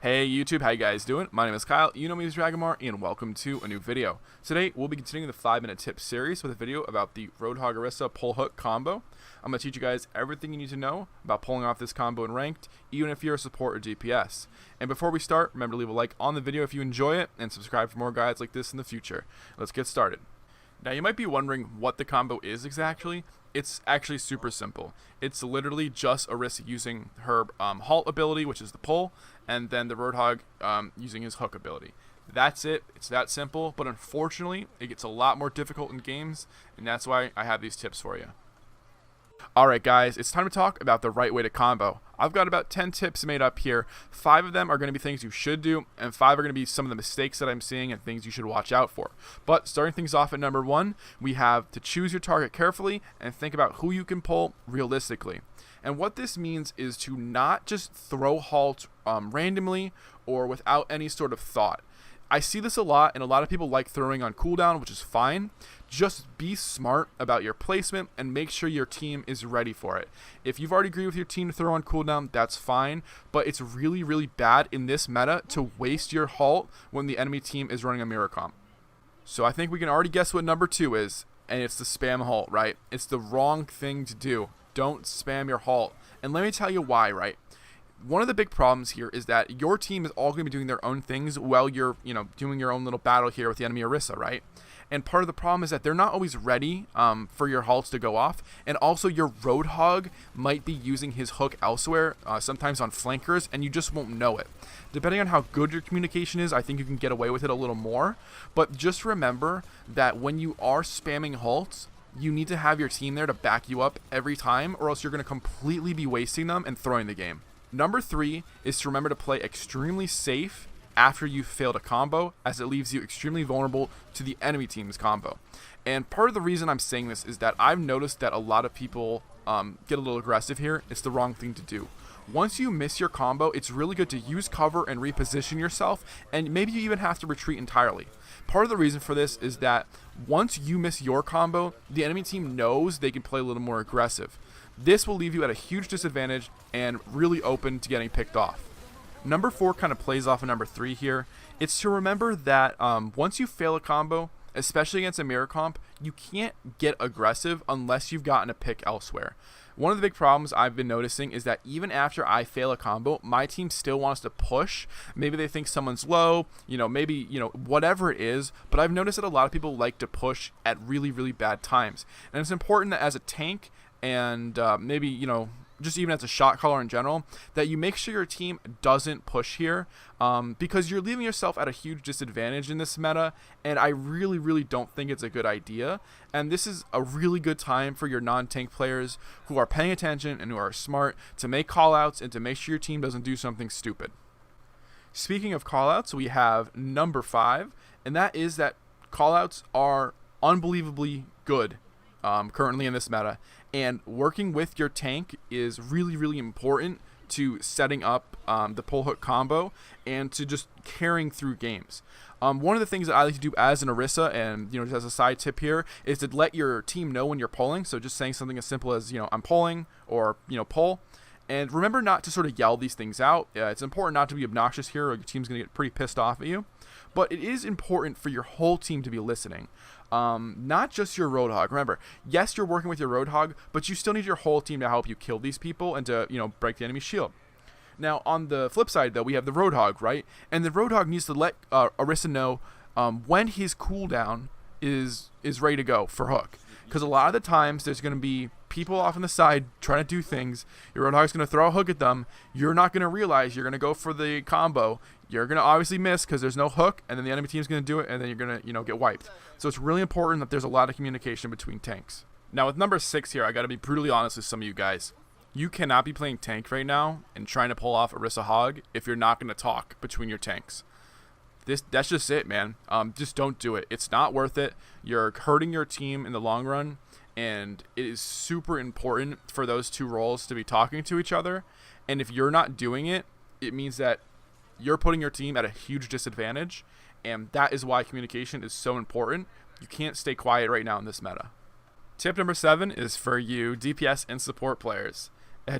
Hey YouTube, how you guys doing? My name is Kyle, you know me as Dragonmar, and welcome to a new video. Today, we'll be continuing the 5-minute tip series with a video about the Roadhog Orisa pull hook combo. I'm going to teach you guys everything you need to know about pulling off this combo in ranked, even if you're a support or DPS. And before we start, remember to leave a like on the video if you enjoy it, and subscribe for more guides like this in the future. Let's get started. Now you might be wondering what the combo is exactly. It's actually super simple. It's literally just Orisa using her Halt ability, which is the pull, and then the Roadhog using his hook ability. That's it. It's that simple, but unfortunately, it gets a lot more difficult in games, and that's why I have these tips for you. Alright guys, it's time to talk about the right way to combo. I've got about 10 tips made up here. 5 of them are going to be things you should do, and 5 are going to be some of the mistakes that I'm seeing and things you should watch out for. But starting things off at number 1, we have to choose your target carefully and think about who you can pull realistically. And what this means is to not just throw Halt randomly or without any sort of thought. I see this a lot, and a lot of people like throwing on cooldown, which is fine. Just be smart about your placement and make sure your team is ready for it. If you've already agreed with your team to throw on cooldown, that's fine, but it's really, really bad in this meta to waste your Halt when the enemy team is running a mirror comp. So I think we can already guess what number 2 is, and it's the spam Halt, right? It's the wrong thing to do. Don't spam your Halt. And let me tell you why, right? One of the big problems here is that your team is all going to be doing their own things while you're, doing your own little battle here with the enemy Orisa, right? And part of the problem is that they're not always ready for your Halts to go off. And also your Roadhog might be using his hook elsewhere, sometimes on flankers, and you just won't know it. Depending on how good your communication is, I think you can get away with it a little more. But just remember that when you are spamming Halts, you need to have your team there to back you up every time, or else you're going to completely be wasting them and throwing the game. Number 3 is to remember to play extremely safe after you've failed a combo, as it leaves you extremely vulnerable to the enemy team's combo. And part of the reason I'm saying this is that I've noticed that a lot of people get a little aggressive here. It's the wrong thing to do. Once you miss your combo, it's really good to use cover and reposition yourself, and maybe you even have to retreat entirely. Part of the reason for this is that once you miss your combo, the enemy team knows they can play a little more aggressive. This will leave you at a huge disadvantage and really open to getting picked off. Number 4 kind of plays off of number 3 here. It's to remember that once you fail a combo, especially against a mirror comp, you can't get aggressive unless you've gotten a pick elsewhere. One of the big problems I've been noticing is that even after I fail a combo, my team still wants to push. Maybe they think someone's low, maybe, whatever it is. But I've noticed that a lot of people like to push at really, really bad times. And it's important that as a tank and maybe, just even as a shot caller in general, that you make sure your team doesn't push here because you're leaving yourself at a huge disadvantage in this meta, and I really, really don't think it's a good idea. And this is a really good time for your non-tank players who are paying attention and who are smart to make callouts and to make sure your team doesn't do something stupid. Speaking of callouts, we have number 5, and that is that callouts are unbelievably good currently in this meta, and working with your tank is really, really important to setting up the pull hook combo and to just carrying through games. One of the things that I like to do as an Orisa, and just as a side tip here, is to let your team know when you're pulling. So just saying something as simple as I'm pulling, or pull. And remember not to sort of yell these things out. It's important not to be obnoxious here, or your team's going to get pretty pissed off at you. But it is important for your whole team to be listening. Not just your Roadhog. Remember, yes, you're working with your Roadhog, but you still need your whole team to help you kill these people and to, break the enemy shield. Now, on the flip side, though, we have the Roadhog, right? And the Roadhog needs to let Orisa know when his cooldown is ready to go for hook. Because a lot of the times, there's going to be people off on the side trying to do things. Your Roadhog's going to throw a hook at them. You're not going to realize you're going to go for the combo. You're going to obviously miss because there's no hook, and then the enemy team's going to do it, and then you're going to, get wiped. So it's really important that there's a lot of communication between tanks. Now, with number 6 here, I got to be brutally honest with some of you guys. You cannot be playing tank right now and trying to pull off Orisa Hog if you're not going to talk between your tanks. That's just it, man. Just don't do it. It's not worth it. You're hurting your team in the long run, and it is super important for those two roles to be talking to each other. And if you're not doing it, it means that you're putting your team at a huge disadvantage, and that is why communication is so important. You can't stay quiet right now in this meta. Tip number 7 is for you DPS and support players.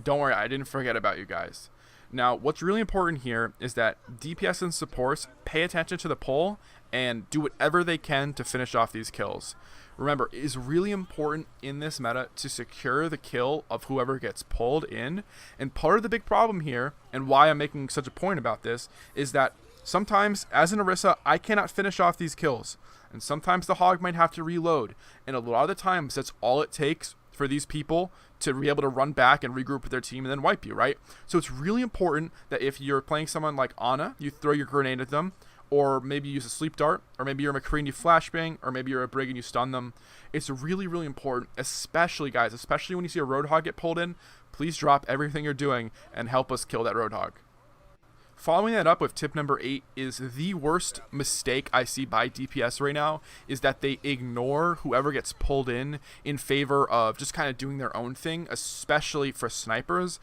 Don't worry, I didn't forget about you guys. Now, what's really important here is that DPS and supports pay attention to the pull and do whatever they can to finish off these kills. Remember, it is really important in this meta to secure the kill of whoever gets pulled in. And part of the big problem here, and why I'm making such a point about this, is that sometimes, as an Orisa, I cannot finish off these kills. And sometimes the Hog might have to reload. And a lot of the times, that's all it takes for these people to be able to run back and regroup with their team and then wipe you, right? So it's really important that if you're playing someone like Ana, you throw your grenade at them, or maybe you use a sleep dart, or maybe you're a McCree and you flashbang, or maybe you're a Brig and you stun them. It's really, really important, especially, guys, especially when you see a Roadhog get pulled in, please drop everything you're doing and help us kill that Roadhog. Following that up with tip number 8 is the worst mistake I see by DPS right now is that they ignore whoever gets pulled in favor of just kind of doing their own thing, especially for snipers.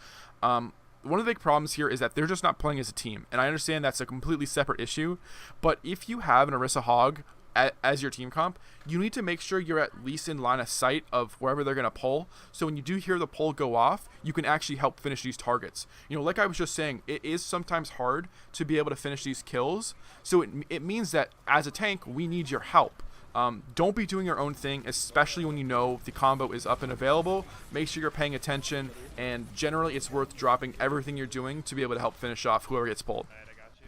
One of the big problems here is that they're just not playing as a team, and I understand that's a completely separate issue, but if you have an Orisa Hog as your team comp, you need to make sure you're at least in line of sight of wherever they're going to pull, so when you do hear the pull go off, you can actually help finish these targets. You know, like I was just saying, it is sometimes hard to be able to finish these kills, so it means that as a tank, we need your help. Don't be doing your own thing, especially when you know the combo is up and available. Make sure you're paying attention, and generally it's worth dropping everything you're doing to be able to help finish off whoever gets pulled.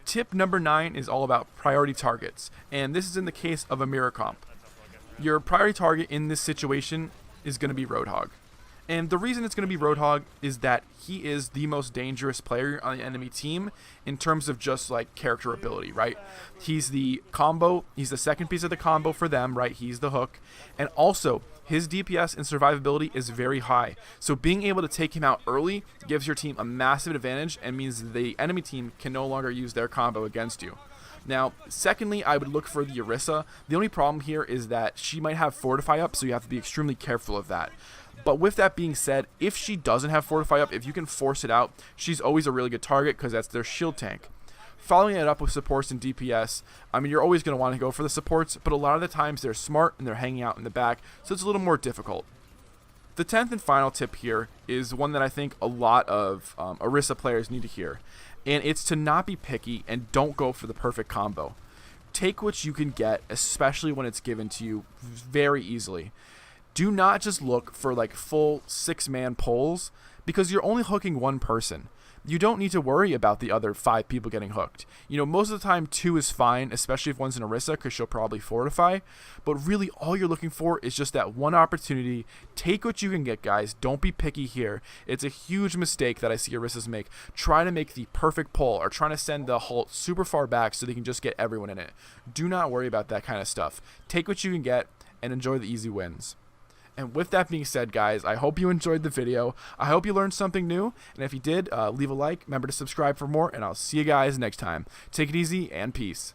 Tip number 9 is all about priority targets, and this is in the case of a mirror comp. Your priority target in this situation is going to be Roadhog. And the reason it's going to be Roadhog is that he is the most dangerous player on the enemy team in terms of just like character ability, right? He's the combo, he's the second piece of the combo for them, right? He's the hook. And also, his DPS and survivability is very high. So being able to take him out early gives your team a massive advantage and means the enemy team can no longer use their combo against you. Now, secondly, I would look for the Orisa. The only problem here is that she might have Fortify up, so you have to be extremely careful of that. But with that being said, if she doesn't have Fortify up, if you can force it out, she's always a really good target because that's their shield tank. Following it up with supports and DPS, I mean, you're always going to want to go for the supports, but a lot of the times they're smart and they're hanging out in the back, so it's a little more difficult. The 10th and final tip here is one that I think a lot of Orisa players need to hear, and it's to not be picky and don't go for the perfect combo. Take what you can get, especially when it's given to you very easily. Do not just look for like full 6-man pulls because you're only hooking one person. You don't need to worry about the other 5 people getting hooked. You know, most of the time 2 is fine, especially if one's an Orisa because she'll probably fortify. But really all you're looking for is just that one opportunity. Take what you can get, guys. Don't be picky here. It's a huge mistake that I see Orisas make. Try to make the perfect pull or trying to send the Halt super far back so they can just get everyone in it. Do not worry about that kind of stuff. Take what you can get and enjoy the easy wins. And with that being said, guys, I hope you enjoyed the video. I hope you learned something new. And if you did, leave a like. Remember to subscribe for more. And I'll see you guys next time. Take it easy and peace.